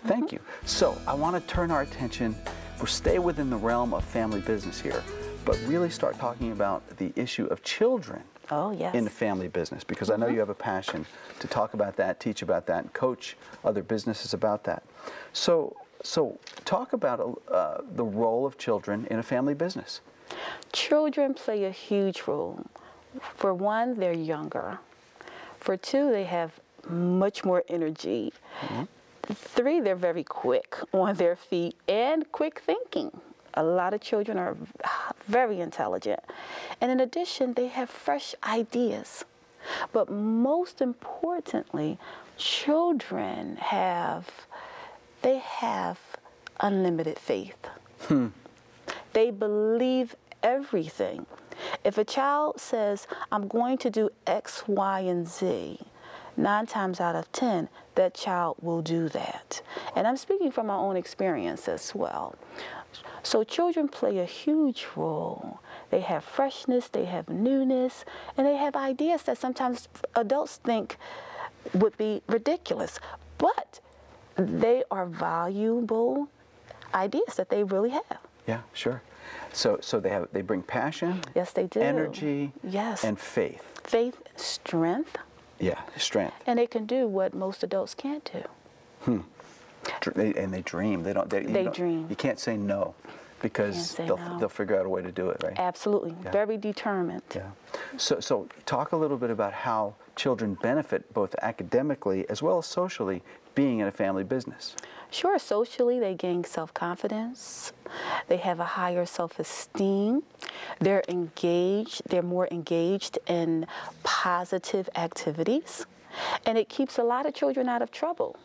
Thank you. So I want to turn our attention, we'll stay within the realm of family business here, but really start talking about the issue of children in the family business, because I know you have a passion to talk about that, teach about that, and coach other businesses about that. So talk about the role of children in a family business. Children play a huge role. For one, they're younger. For two, they have much more energy. 3, they're very quick on their feet and quick thinking. A lot of children are very intelligent. And in addition, they have fresh ideas. But most importantly, children have unlimited faith. They believe everything. If a child says, I'm going to do X, Y, and Z, 9 times out of 10, that child will do that. And I'm speaking from my own experience as well. So children play a huge role. They have freshness, they have newness, and they have ideas that sometimes adults think would be ridiculous. But they are valuable ideas that they really have. Yeah, sure. So they bring passion, yes, they do, energy, yes, and faith. Faith, strength. Yeah, strength. And they can do what most adults can't do. And they dream. They dream. You can't say no, because they'll figure out a way to do it, right? Absolutely. Yeah. Very determined. Yeah. So talk a little bit about how children benefit both academically as well as socially being in a family business. Sure. Socially, they gain self-confidence. They have a higher self-esteem. They're engaged. They're more engaged in positive activities. And it keeps a lot of children out of trouble.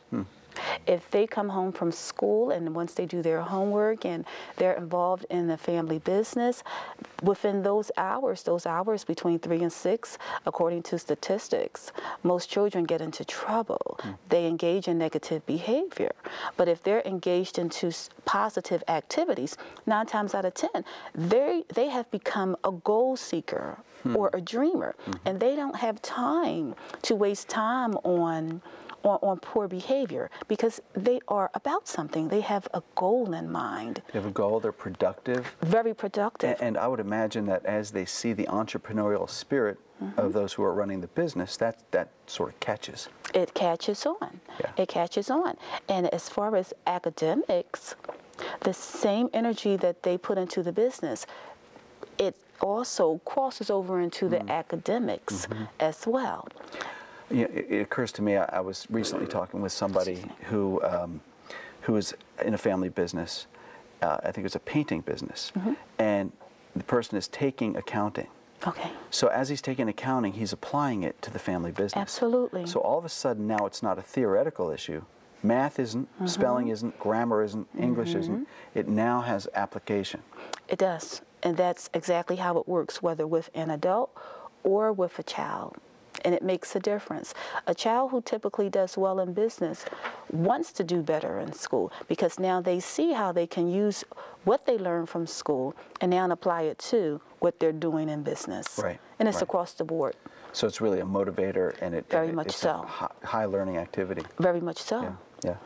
If they come home from school and once they do their homework and they're involved in the family business, within those hours between 3 and 6, according to statistics, most children get into trouble. They engage in negative behavior. But if they're engaged into positive activities, 9 times out of 10, they have become a goal seeker or a dreamer. And they don't have time to waste time on poor behavior, because they are about something. They have a goal in mind. They have a goal. They're productive. Very productive. And I would imagine that as they see the entrepreneurial spirit of those who are running the business, that sort of catches. It catches on. Yeah. It catches on. And as far as academics, the same energy that they put into the business, it also crosses over into the academics as well. You know, it occurs to me, I was recently talking with somebody who is in a family business. I think it's a painting business. And the person is taking accounting. Okay. So as he's taking accounting, he's applying it to the family business. Absolutely. So all of a sudden now it's not a theoretical issue. Math isn't, spelling isn't, grammar isn't, English isn't. It now has application. It does. And that's exactly how it works, whether with an adult or with a child. And it makes a difference. A child who typically does well in business wants to do better in school, because now they see how they can use what they learn from school and now apply it to what they're doing in business. Right. And it's across the board. So it's really a motivator, and it's a high learning activity. Very much so. Yeah. Yeah.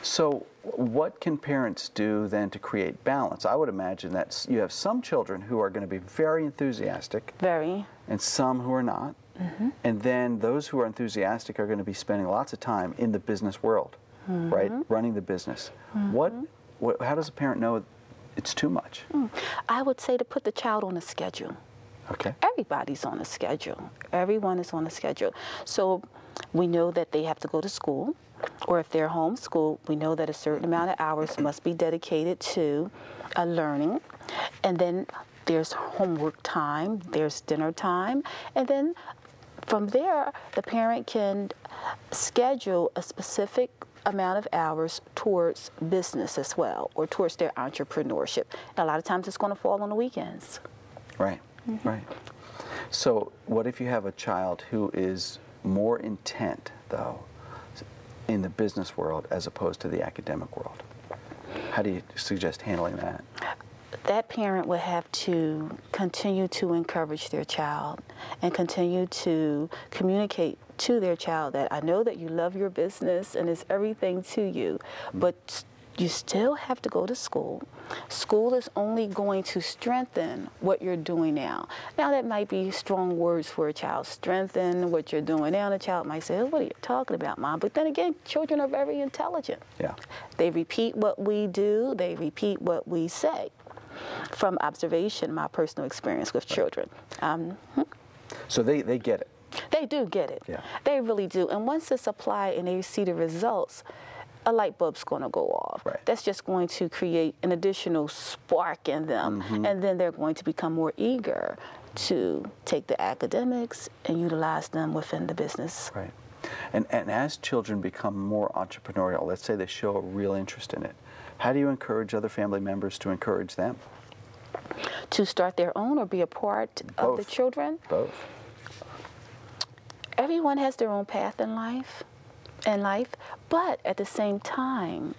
So what can parents do then to create balance? I would imagine that you have some children who are going to be very enthusiastic. Very. And some who are not. And then those who are enthusiastic are going to be spending lots of time in the business world, right? Running the business. How does a parent know it's too much? I would say to put the child on a schedule. Okay. Everybody's on a schedule. Everyone is on a schedule. So we know that they have to go to school, or if they're homeschooled, we know that a certain amount of hours must be dedicated to learning. And then there's homework time, there's dinner time, and then from there, the parent can schedule a specific amount of hours towards business as well, or towards their entrepreneurship. And a lot of times it's going to fall on the weekends. Right, right. So what if you have a child who is more intent, though, in the business world as opposed to the academic world? How do you suggest handling that? that parent would have to continue to encourage their child and continue to communicate to their child that I know that you love your business and it's everything to you, but you still have to go to school. School is only going to strengthen what you're doing now. Now, that might be strong words for a child. Strengthen what you're doing now. The child might say, what are you talking about, Mom? But then again, children are very intelligent. Yeah. They repeat what we do. They repeat what we say. From observation, my personal experience with children. So they get it. They do get it. Yeah. They really do. And once it's applied and they see the results, a light bulb's going to go off. Right. That's just going to create an additional spark in them, and then they're going to become more eager to take the academics and utilize them within the business. Right. And as children become more entrepreneurial, let's say they show a real interest in it, how do you encourage other family members to encourage them? To start their own or be a part of the children? Both. Everyone has their own path in life. But at the same time,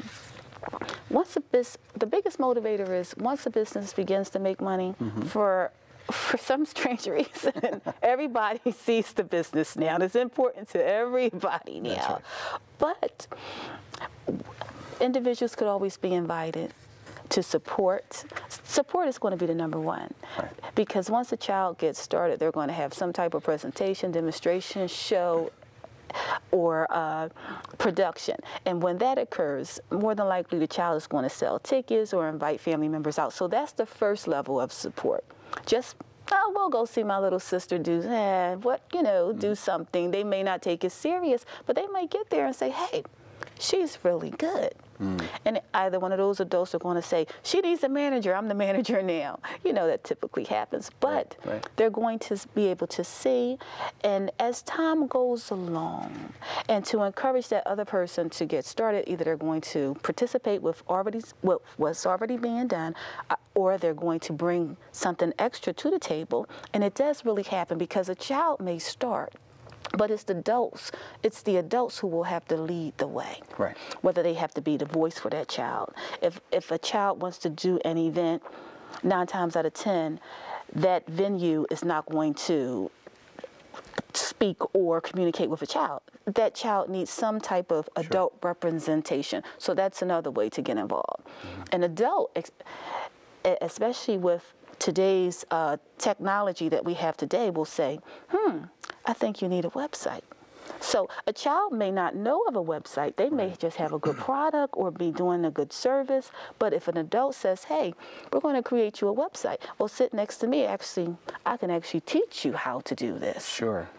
once the biggest motivator is once a business begins to make money, for some strange reason, everybody sees the business now. It's important to everybody now. That's right. But individuals could always be invited to support. Support is going to be the number one. Right. Because once a child gets started, they're going to have some type of presentation, demonstration, show, or production. And when that occurs, more than likely the child is going to sell tickets or invite family members out. So that's the first level of support. Just, oh, we'll go see my little sister do do something. They may not take it serious, but they may get there and say, hey, she's really good. And either one of those adults are going to say, she needs a manager, I'm the manager now. That typically happens. But they're going to be able to see, and as time goes along, and to encourage that other person to get started, either they're going to participate with what's already being done, or they're going to bring something extra to the table. And it does really happen because a child may start, but it's the adults who will have to lead the way. Right. Whether they have to be the voice for that child. If a child wants to do an event, 9 times out of 10, that venue is not going to speak or communicate with a child. That child needs some type of adult representation. So that's another way to get involved. An adult, especially with today's technology that we have today, will say, I think you need a website. So a child may not know of a website. They may just have a good product or be doing a good service. But if an adult says, hey, we're going to create you a website, well, sit next to me. Actually, I can actually teach you how to do this. Sure.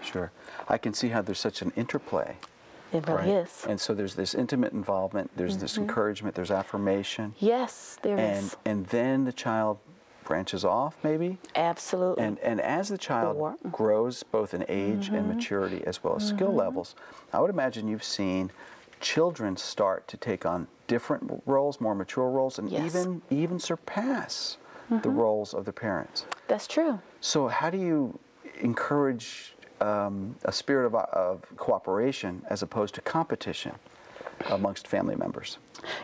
I can see how there's such an interplay. It really is. And so there's this intimate involvement, there's this encouragement, there's affirmation. Yes, there is. And then the child branches off, maybe? Absolutely. And as the child grows, both in age and maturity, as well as skill levels, I would imagine you've seen children start to take on different roles, more mature roles, and even surpass the roles of the parents. That's true. So how do you encourage a spirit of cooperation as opposed to competition amongst family members?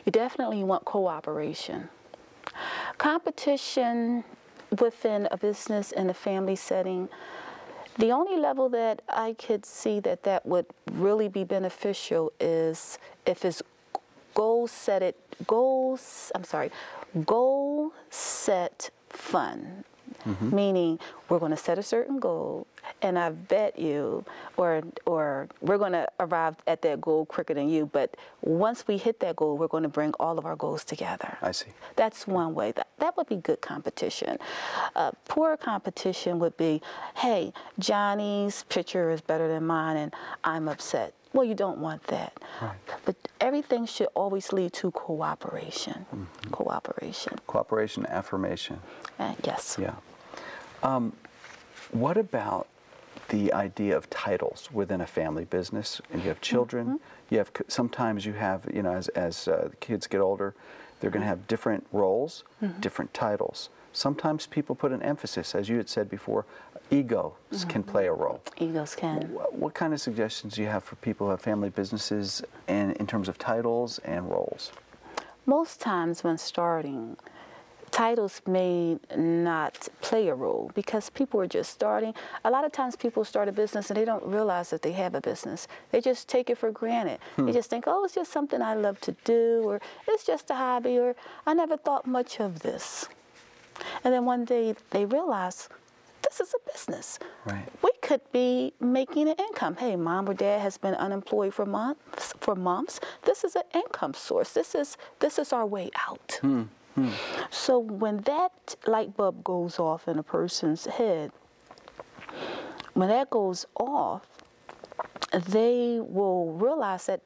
You definitely want cooperation. Competition within a business in a family setting, the only level that I could see that would really be beneficial is if it's goal set fun. Meaning we're going to set a certain goal, and I bet you, or we're going to arrive at that goal quicker than you, but once we hit that goal, we're going to bring all of our goals together. I see. That's one way. That would be good competition. Poor competition would be, hey, Johnny's picture is better than mine, and I'm upset. Well, you don't want that. Right. But everything should always lead to cooperation. Cooperation, affirmation. Yes. Yeah. What about the idea of titles within a family business? And you have children. Sometimes you have, as the kids get older, they're going to have different roles, different titles. Sometimes people put an emphasis, as you had said before, egos can play a role. Egos can. What kind of suggestions do you have for people who have family businesses and in terms of titles and roles? Most times when starting, titles may not play a role because people are just starting. A lot of times people start a business and they don't realize that they have a business. They just take it for granted. They just think, oh, it's just something I love to do, or it's just a hobby, or I never thought much of this. And then one day they realize, this is a business. Right. We could be making an income. Hey, mom or dad has been unemployed for months. This is an income source. This is our way out. So when that light bulb goes off in a person's head, when that goes off, they will realize that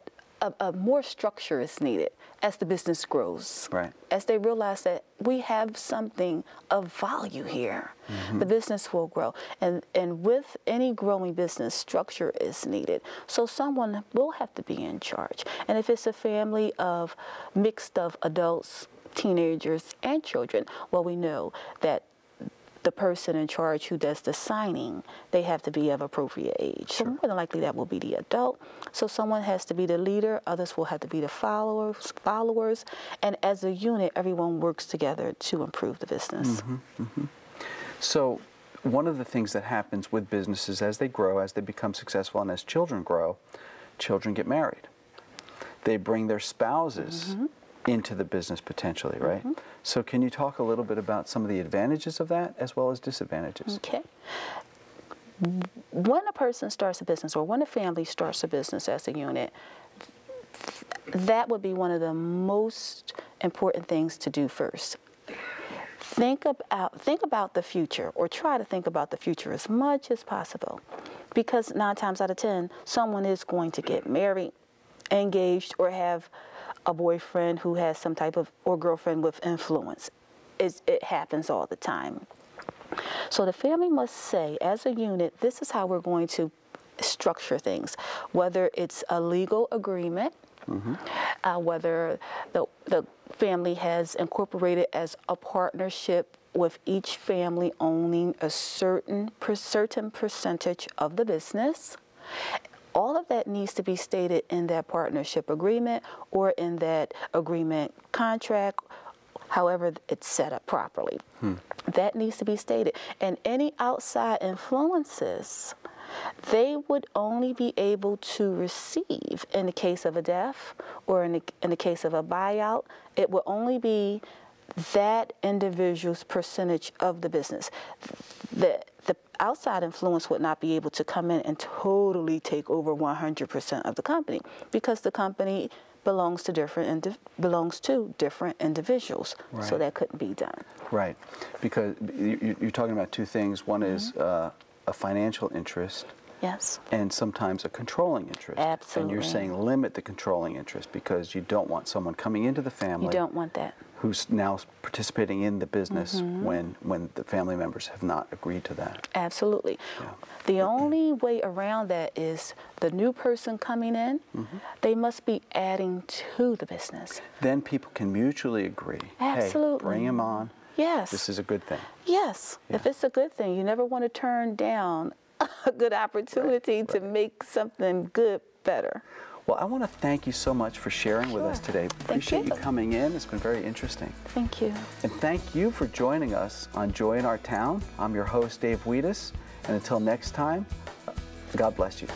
a more structure is needed as the business grows. Right. As they realize that we have something of value here, the business will grow. And with any growing business, structure is needed. So someone will have to be in charge. And if it's a family of mixed of adults, teenagers, and children, well, we know that the person in charge who does the signing, they have to be of appropriate age. So more than likely that will be the adult. So someone has to be the leader, others will have to be the followers, and as a unit, everyone works together to improve the business. So one of the things that happens with businesses as they grow, as they become successful, and as children grow, children get married. They bring their spouses into the business potentially, right? So can you talk a little bit about some of the advantages of that as well as disadvantages? Okay. When a person starts a business, or when a family starts a business as a unit, that would be one of the most important things to do first. Think about the future, or try to think about the future as much as possible, because 9 times out of 10, someone is going to get married, engaged, or have a boyfriend who has some type of, or girlfriend with influence. It happens all the time. So the family must say, as a unit, this is how we're going to structure things, whether it's a legal agreement, whether the family has incorporated as a partnership with each family owning a certain percentage of the business. All of that needs to be stated in that partnership agreement or in that agreement contract, however it's set up properly. That needs to be stated. And any outside influences, they would only be able to receive in the case of a death or in the case of a buyout. It will only be that individual's percentage of the business. The outside influence would not be able to come in and totally take over 100% of the company, because the company belongs to different individuals. Right. So that couldn't be done. Right, because you're talking about two things. One is a financial interest. Yes. And sometimes a controlling interest. Absolutely. And you're saying limit the controlling interest, because you don't want someone coming into the family. You don't want that. Who's now participating in the business when the family members have not agreed to that. Absolutely. Yeah. The only way around that is the new person coming in, they must be adding to the business. Then people can mutually agree. Absolutely. Hey, bring him on. Yes. This is a good thing. Yes. Yeah. If it's a good thing, you never want to turn down a good opportunity to make something good better. Well, I want to thank you so much for sharing with us today. Appreciate you coming in. It's been very interesting. Thank you. And thank you for joining us on Joy in Our Town. I'm your host, Dave Wheatus. And until next time, God bless you.